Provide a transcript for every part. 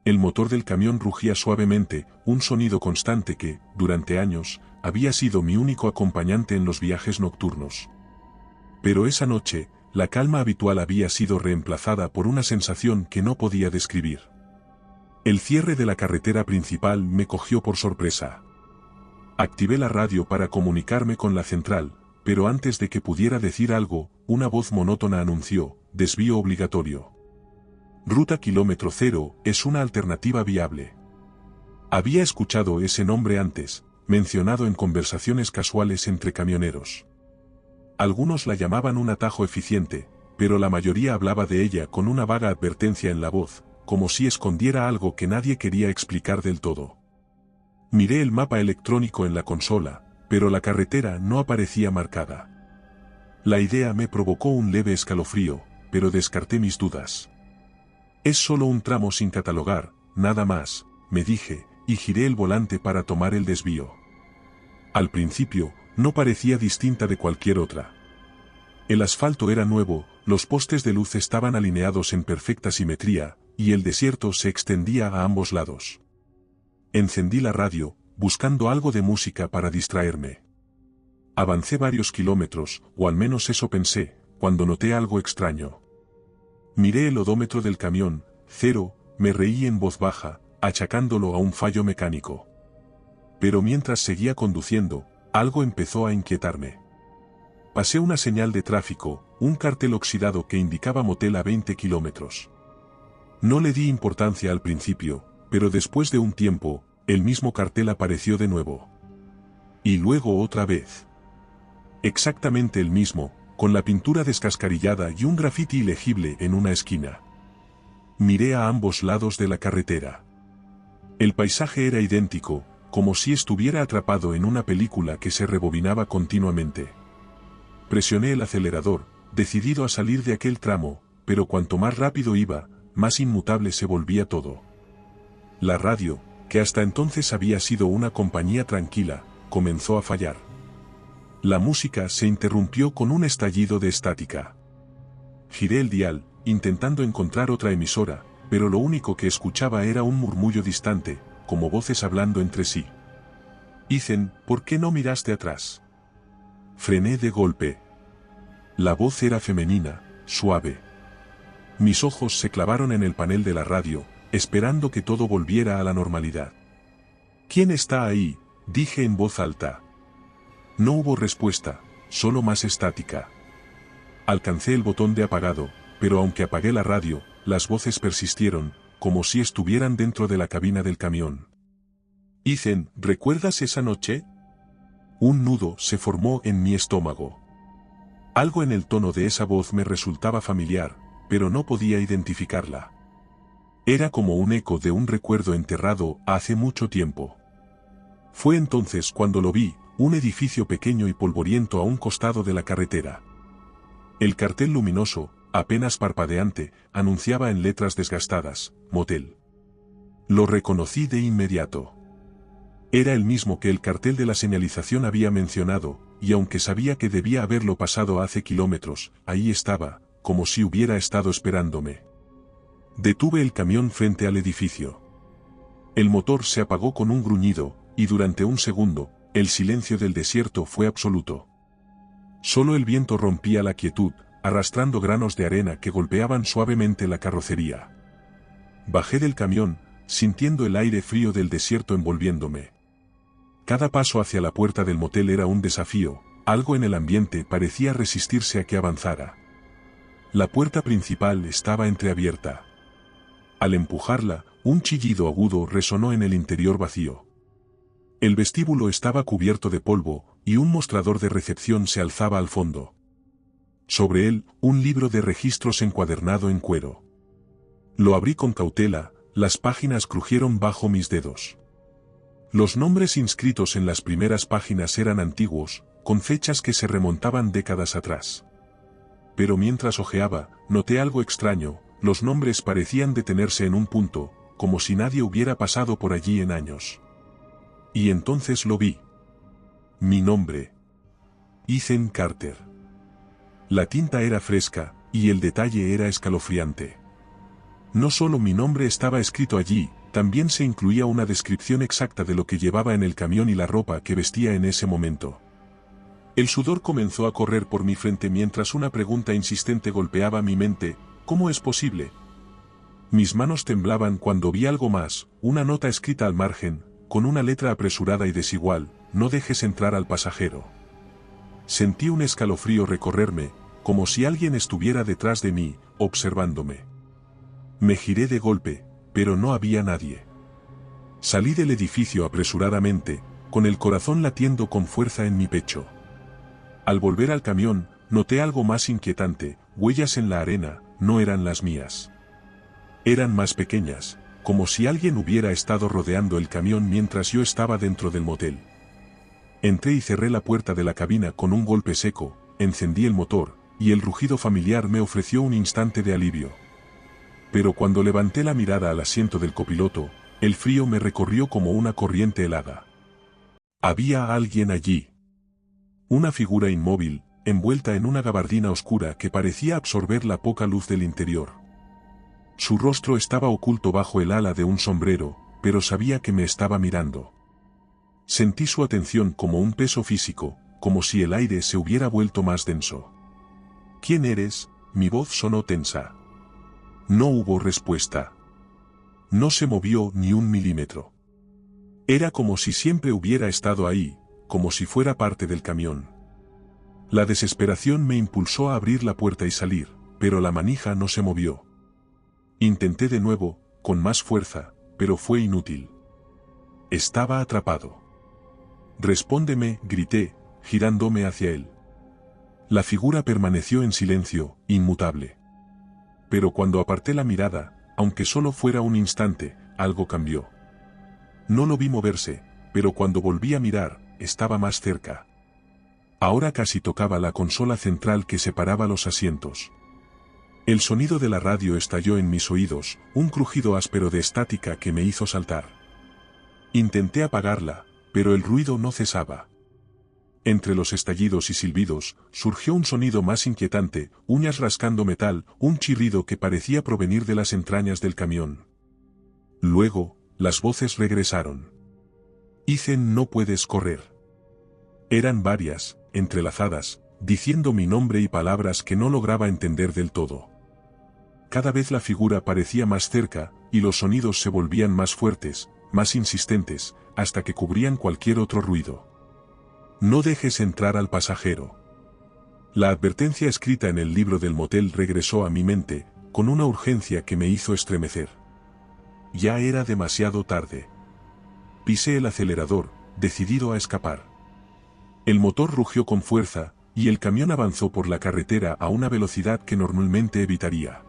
El motor del camión rugía suavemente, un sonido constante que, durante años, había sido mi único acompañante en los viajes nocturnos. Pero esa noche, la calma habitual había sido reemplazada por una sensación que no podía describir. El cierre de la carretera principal me cogió por sorpresa. Activé la radio para comunicarme con la central, pero antes de que pudiera decir algo, una voz monótona anunció: desvío obligatorio. Ruta kilómetro cero es una alternativa viable. Había escuchado ese nombre antes, mencionado en conversaciones casuales entre camioneros. Algunos la llamaban un atajo eficiente, pero la mayoría hablaba de ella con una vaga advertencia en la voz, como si escondiera algo que nadie quería explicar del todo. Miré el mapa electrónico en la consola, pero la carretera no aparecía marcada. La idea me provocó un leve escalofrío, pero descarté mis dudas. Es solo un tramo sin catalogar, nada más, me dije, y giré el volante para tomar el desvío. Al principio, no parecía distinta de cualquier otra. El asfalto era nuevo, los postes de luz estaban alineados en perfecta simetría, y el desierto se extendía a ambos lados. Encendí la radio, buscando algo de música para distraerme. Avancé varios kilómetros, o al menos eso pensé, cuando noté algo extraño. Miré el odómetro del camión, 0, me reí en voz baja, achacándolo a un fallo mecánico. Pero mientras seguía conduciendo, algo empezó a inquietarme. Pasé una señal de tráfico, un cartel oxidado que indicaba motel a 20 kilómetros. No le di importancia al principio, pero después de un tiempo, el mismo cartel apareció de nuevo. Y luego otra vez. Exactamente el mismo, con la pintura descascarillada y un grafiti ilegible en una esquina. Miré a ambos lados de la carretera. El paisaje era idéntico, como si estuviera atrapado en una película que se rebobinaba continuamente. Presioné el acelerador, decidido a salir de aquel tramo, pero cuanto más rápido iba, más inmutable se volvía todo. La radio, que hasta entonces había sido una compañía tranquila, comenzó a fallar. La música se interrumpió con un estallido de estática. Giré el dial, intentando encontrar otra emisora, pero lo único que escuchaba era un murmullo distante, como voces hablando entre sí. Ethan, ¿por qué no miraste atrás? Frené de golpe. La voz era femenina, suave. Mis ojos se clavaron en el panel de la radio, esperando que todo volviera a la normalidad. ¿Quién está ahí?, dije en voz alta. No hubo respuesta, solo más estática. Alcancé el botón de apagado, pero aunque apagué la radio, las voces persistieron, como si estuvieran dentro de la cabina del camión. Ethan, ¿recuerdas esa noche? Un nudo se formó en mi estómago. Algo en el tono de esa voz me resultaba familiar, pero no podía identificarla. Era como un eco de un recuerdo enterrado hace mucho tiempo. Fue entonces cuando lo vi, un edificio pequeño y polvoriento a un costado de la carretera. El cartel luminoso, apenas parpadeante, anunciaba en letras desgastadas, motel. Lo reconocí de inmediato. Era el mismo que el cartel de la señalización había mencionado, y aunque sabía que debía haberlo pasado hace kilómetros, ahí estaba, como si hubiera estado esperándome. Detuve el camión frente al edificio. El motor se apagó con un gruñido, y durante un segundo, el silencio del desierto fue absoluto. Solo el viento rompía la quietud, arrastrando granos de arena que golpeaban suavemente la carrocería. Bajé del camión, sintiendo el aire frío del desierto envolviéndome. Cada paso hacia la puerta del motel era un desafío, algo en el ambiente parecía resistirse a que avanzara. La puerta principal estaba entreabierta. Al empujarla, un chillido agudo resonó en el interior vacío. El vestíbulo estaba cubierto de polvo, y un mostrador de recepción se alzaba al fondo. Sobre él, un libro de registros encuadernado en cuero. Lo abrí con cautela, las páginas crujieron bajo mis dedos. Los nombres inscritos en las primeras páginas eran antiguos, con fechas que se remontaban décadas atrás. Pero mientras hojeaba, noté algo extraño, los nombres parecían detenerse en un punto, como si nadie hubiera pasado por allí en años. Y entonces lo vi. Mi nombre. Ethan Carter. La tinta era fresca, y el detalle era escalofriante. No solo mi nombre estaba escrito allí, también se incluía una descripción exacta de lo que llevaba en el camión y la ropa que vestía en ese momento. El sudor comenzó a correr por mi frente mientras una pregunta insistente golpeaba mi mente: ¿cómo es posible? Mis manos temblaban cuando vi algo más, una nota escrita al margen, con una letra apresurada y desigual: no dejes entrar al pasajero. Sentí un escalofrío recorrerme, como si alguien estuviera detrás de mí, observándome. Me giré de golpe, pero no había nadie. Salí del edificio apresuradamente, con el corazón latiendo con fuerza en mi pecho. Al volver al camión, noté algo más inquietante: huellas en la arena, no eran las mías. Eran más pequeñas, como si alguien hubiera estado rodeando el camión mientras yo estaba dentro del motel. Entré y cerré la puerta de la cabina con un golpe seco, encendí el motor, y el rugido familiar me ofreció un instante de alivio. Pero cuando levanté la mirada al asiento del copiloto, el frío me recorrió como una corriente helada. Había alguien allí. Una figura inmóvil, envuelta en una gabardina oscura que parecía absorber la poca luz del interior. Su rostro estaba oculto bajo el ala de un sombrero, pero sabía que me estaba mirando. Sentí su atención como un peso físico, como si el aire se hubiera vuelto más denso. ¿Quién eres? Mi voz sonó tensa. No hubo respuesta. No se movió ni un milímetro. Era como si siempre hubiera estado ahí, como si fuera parte del camión. La desesperación me impulsó a abrir la puerta y salir, pero la manija no se movió. Intenté de nuevo, con más fuerza, pero fue inútil. Estaba atrapado. Respóndeme, grité, girándome hacia él. La figura permaneció en silencio, inmutable. Pero cuando aparté la mirada, aunque solo fuera un instante, algo cambió. No lo vi moverse, pero cuando volví a mirar, estaba más cerca. Ahora casi tocaba la consola central que separaba los asientos. El sonido de la radio estalló en mis oídos, un crujido áspero de estática que me hizo saltar. Intenté apagarla, pero el ruido no cesaba. Entre los estallidos y silbidos, surgió un sonido más inquietante: uñas rascando metal, un chirrido que parecía provenir de las entrañas del camión. Luego, las voces regresaron. Ethan, no puedes correr. Eran varias, entrelazadas, diciendo mi nombre y palabras que no lograba entender del todo. Cada vez la figura parecía más cerca, y los sonidos se volvían más fuertes, más insistentes, hasta que cubrían cualquier otro ruido. No dejes entrar al pasajero. La advertencia escrita en el libro del motel regresó a mi mente, con una urgencia que me hizo estremecer. Ya era demasiado tarde. Pisé el acelerador, decidido a escapar. El motor rugió con fuerza, y el camión avanzó por la carretera a una velocidad que normalmente evitaría.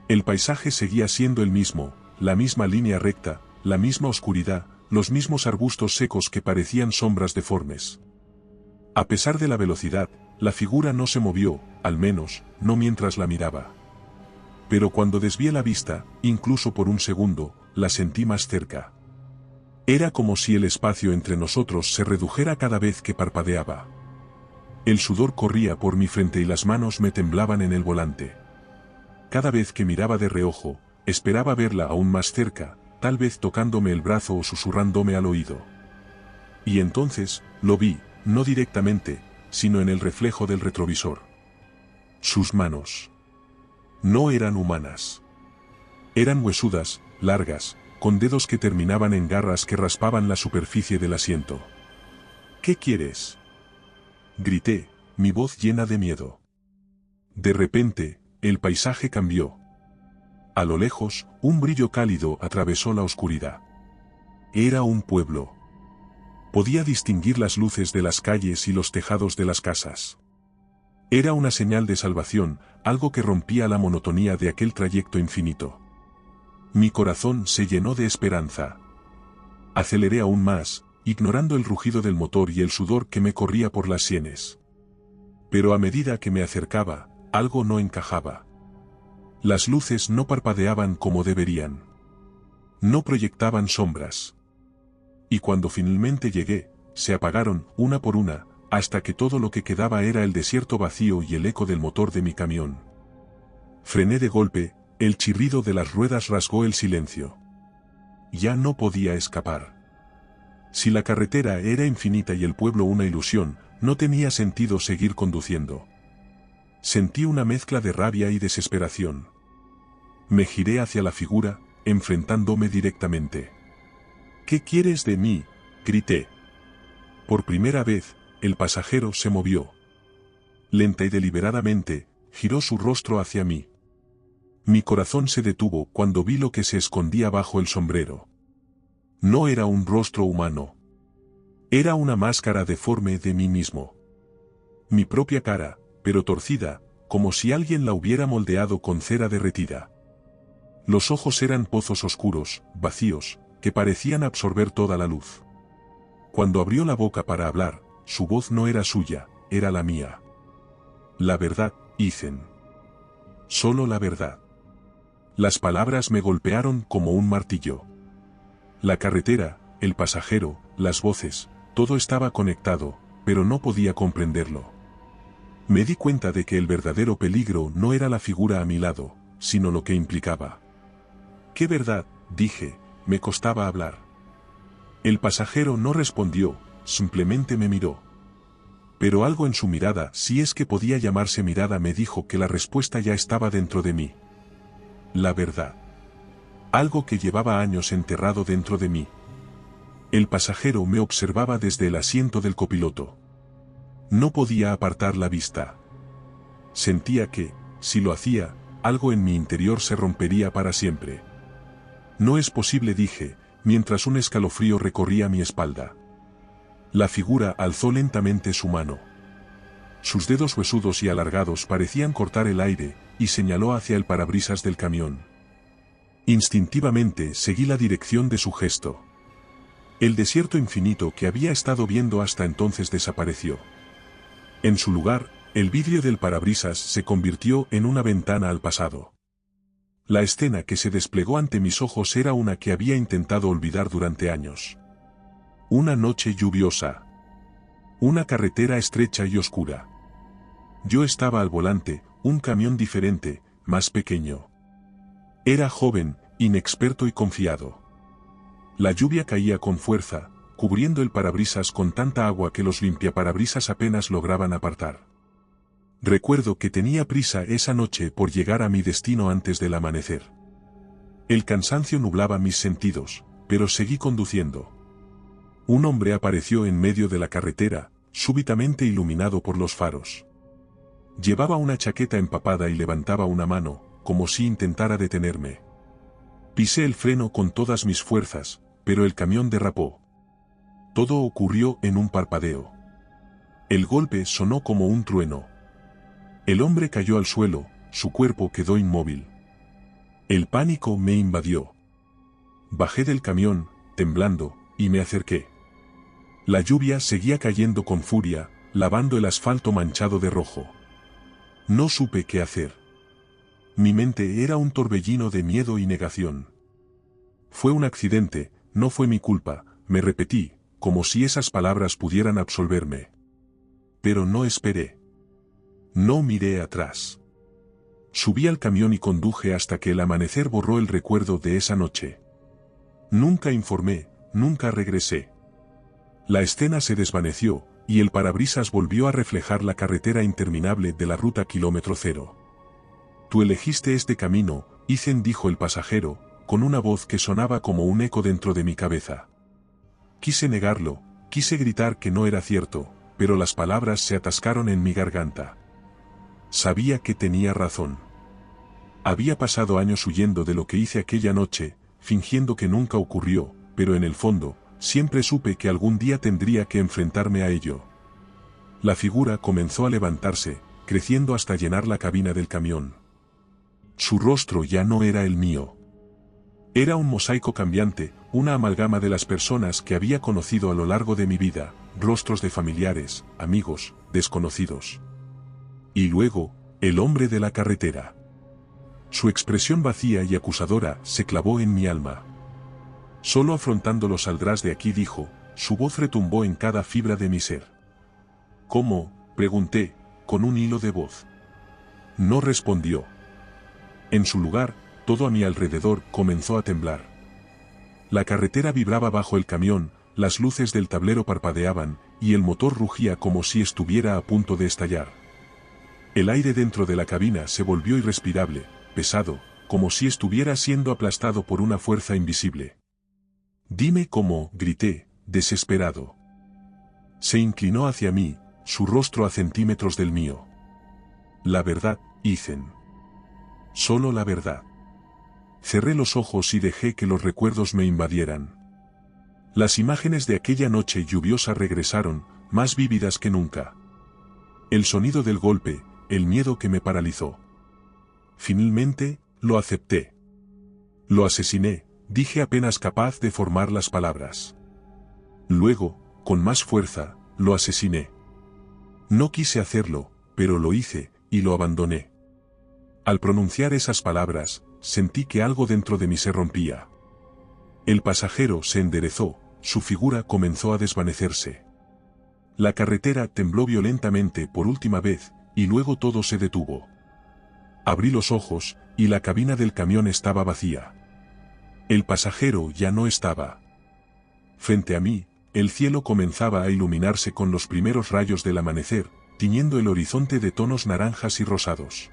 El paisaje seguía siendo el mismo, la misma línea recta, la misma oscuridad, los mismos arbustos secos que parecían sombras deformes. A pesar de la velocidad, la figura no se movió, al menos, no mientras la miraba. Pero cuando desvié la vista, incluso por un segundo, la sentí más cerca. Era como si el espacio entre nosotros se redujera cada vez que parpadeaba. El sudor corría por mi frente y las manos me temblaban en el volante. Cada vez que miraba de reojo, esperaba verla aún más cerca, tal vez tocándome el brazo o susurrándome al oído. Y entonces, lo vi, no directamente, sino en el reflejo del retrovisor. Sus manos. No eran humanas. Eran huesudas, largas, con dedos que terminaban en garras que raspaban la superficie del asiento. ¿Qué quieres?, grité, mi voz llena de miedo. De repente, el paisaje cambió. A lo lejos, un brillo cálido atravesó la oscuridad. Era un pueblo. Podía distinguir las luces de las calles y los tejados de las casas. Era una señal de salvación, algo que rompía la monotonía de aquel trayecto infinito. Mi corazón se llenó de esperanza. Aceleré aún más, ignorando el rugido del motor y el sudor que me corría por las sienes. Pero a medida que me acercaba, algo no encajaba. Las luces no parpadeaban como deberían. No proyectaban sombras. Y cuando finalmente llegué, se apagaron, una por una, hasta que todo lo que quedaba era el desierto vacío y el eco del motor de mi camión. Frené de golpe, El chirrido de las ruedas rasgó el silencio. Ya no podía escapar. Si la carretera era infinita y el pueblo una ilusión, no tenía sentido seguir conduciendo. Sentí una mezcla de rabia y desesperación. Me giré hacia la figura, enfrentándome directamente. «¿Qué quieres de mí?», grité. Por primera vez, el pasajero se movió. Lenta y deliberadamente, giró su rostro hacia mí. Mi corazón se detuvo cuando vi lo que se escondía bajo el sombrero. No era un rostro humano. Era una máscara deforme de mí mismo. Mi propia cara, pero torcida, como si alguien la hubiera moldeado con cera derretida. Los ojos eran pozos oscuros, vacíos, que parecían absorber toda la luz. Cuando abrió la boca para hablar, su voz no era suya, era la mía. «La verdad, Ethan. Solo la verdad». Las palabras me golpearon como un martillo. La carretera, el pasajero, las voces, todo estaba conectado, pero no podía comprenderlo. Me di cuenta de que el verdadero peligro no era la figura a mi lado, sino lo que implicaba. «¿Qué verdad?», dije, me costaba hablar. El pasajero no respondió, simplemente me miró. Pero algo en su mirada, si es que podía llamarse mirada, me dijo que la respuesta ya estaba dentro de mí. La verdad. Algo que llevaba años enterrado dentro de mí. El pasajero me observaba desde el asiento del copiloto. No podía apartar la vista. Sentía que, si lo hacía, algo en mi interior se rompería para siempre. «No es posible», dije, mientras un escalofrío recorría mi espalda. La figura alzó lentamente su mano. Sus dedos huesudos y alargados parecían cortar el aire, y señaló hacia el parabrisas del camión. Instintivamente seguí la dirección de su gesto. El desierto infinito que había estado viendo hasta entonces desapareció. En su lugar, el vidrio del parabrisas se convirtió en una ventana al pasado. La escena que se desplegó ante mis ojos era una que había intentado olvidar durante años. Una noche lluviosa. Una carretera estrecha y oscura. Yo estaba al volante, un camión diferente, más pequeño. Era joven, inexperto y confiado. La lluvia caía con fuerza, cubriendo el parabrisas con tanta agua que los limpiaparabrisas apenas lograban apartar. Recuerdo que tenía prisa esa noche por llegar a mi destino antes del amanecer. El cansancio nublaba mis sentidos, pero seguí conduciendo. Un hombre apareció en medio de la carretera, súbitamente iluminado por los faros. Llevaba una chaqueta empapada y levantaba una mano, como si intentara detenerme. Pisé el freno con todas mis fuerzas, pero el camión derrapó. Todo ocurrió en un parpadeo. El golpe sonó como un trueno. El hombre cayó al suelo, su cuerpo quedó inmóvil. El pánico me invadió. Bajé del camión, temblando, y me acerqué. La lluvia seguía cayendo con furia, lavando el asfalto manchado de rojo. No supe qué hacer. Mi mente era un torbellino de miedo y negación. «Fue un accidente, no fue mi culpa», me repetí, como si esas palabras pudieran absolverme. Pero no esperé. No miré atrás. Subí al camión y conduje hasta que el amanecer borró el recuerdo de esa noche. Nunca informé, nunca regresé. La escena se desvaneció, y el parabrisas volvió a reflejar la carretera interminable de la ruta kilómetro cero. «Tú elegiste este camino», Ethan, dijo el pasajero, con una voz que sonaba como un eco dentro de mi cabeza. Quise negarlo, quise gritar que no era cierto, pero las palabras se atascaron en mi garganta. Sabía que tenía razón. Había pasado años huyendo de lo que hice aquella noche, fingiendo que nunca ocurrió, pero en el fondo, siempre supe que algún día tendría que enfrentarme a ello. La figura comenzó a levantarse, creciendo hasta llenar la cabina del camión. Su rostro ya no era el mío. Era un mosaico cambiante, una amalgama de las personas que había conocido a lo largo de mi vida, rostros de familiares, amigos, desconocidos. Y luego, el hombre de la carretera. Su expresión vacía y acusadora se clavó en mi alma. «Solo afrontándolo saldrás de aquí», dijo, su voz retumbó en cada fibra de mi ser. «¿Cómo?», pregunté, con un hilo de voz. No respondió. En su lugar, todo a mi alrededor comenzó a temblar. La carretera vibraba bajo el camión, las luces del tablero parpadeaban, y el motor rugía como si estuviera a punto de estallar. El aire dentro de la cabina se volvió irrespirable, pesado, como si estuviera siendo aplastado por una fuerza invisible. «Dime cómo», grité, desesperado. Se inclinó hacia mí, su rostro a centímetros del mío. «La verdad, Ethan. Solo la verdad». Cerré los ojos y dejé que los recuerdos me invadieran. Las imágenes de aquella noche lluviosa regresaron, más vívidas que nunca. El sonido del golpe, el miedo que me paralizó. Finalmente, lo acepté. Lo asesiné, dije apenas capaz de formar las palabras. Luego, con más fuerza, lo asesiné. No quise hacerlo, pero lo hice, y lo abandoné. Al pronunciar esas palabras, sentí que algo dentro de mí se rompía. El pasajero se enderezó, su figura comenzó a desvanecerse. La carretera tembló violentamente por última vez, y luego todo se detuvo. Abrí los ojos, y la cabina del camión estaba vacía. El pasajero ya no estaba. Frente a mí, el cielo comenzaba a iluminarse con los primeros rayos del amanecer, tiñendo el horizonte de tonos naranjas y rosados.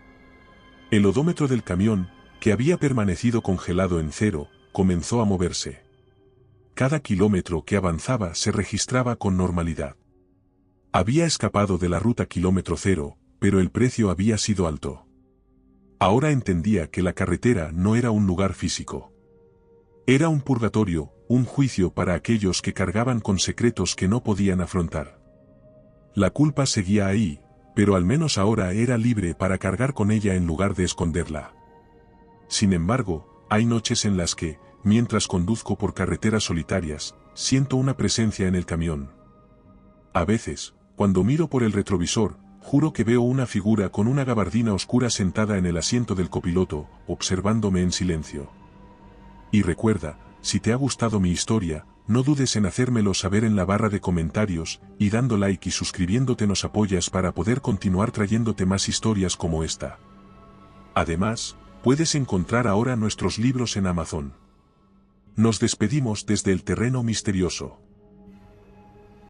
El odómetro del camión, que había permanecido congelado en 0, comenzó a moverse. Cada kilómetro que avanzaba se registraba con normalidad. Había escapado de la ruta kilómetro 0, pero el precio había sido alto. Ahora entendía que la carretera no era un lugar físico. Era un purgatorio, un juicio para aquellos que cargaban con secretos que no podían afrontar. La culpa seguía ahí, pero al menos ahora era libre para cargar con ella en lugar de esconderla. Sin embargo, hay noches en las que, mientras conduzco por carreteras solitarias, siento una presencia en el camión. A veces, cuando miro por el retrovisor, juro que veo una figura con una gabardina oscura sentada en el asiento del copiloto, observándome en silencio. Y recuerda, si te ha gustado mi historia, no dudes en hacérmelo saber en la barra de comentarios, y dando like y suscribiéndote nos apoyas para poder continuar trayéndote más historias como esta. Además, puedes encontrar ahora nuestros libros en Amazon. Nos despedimos desde el terreno misterioso.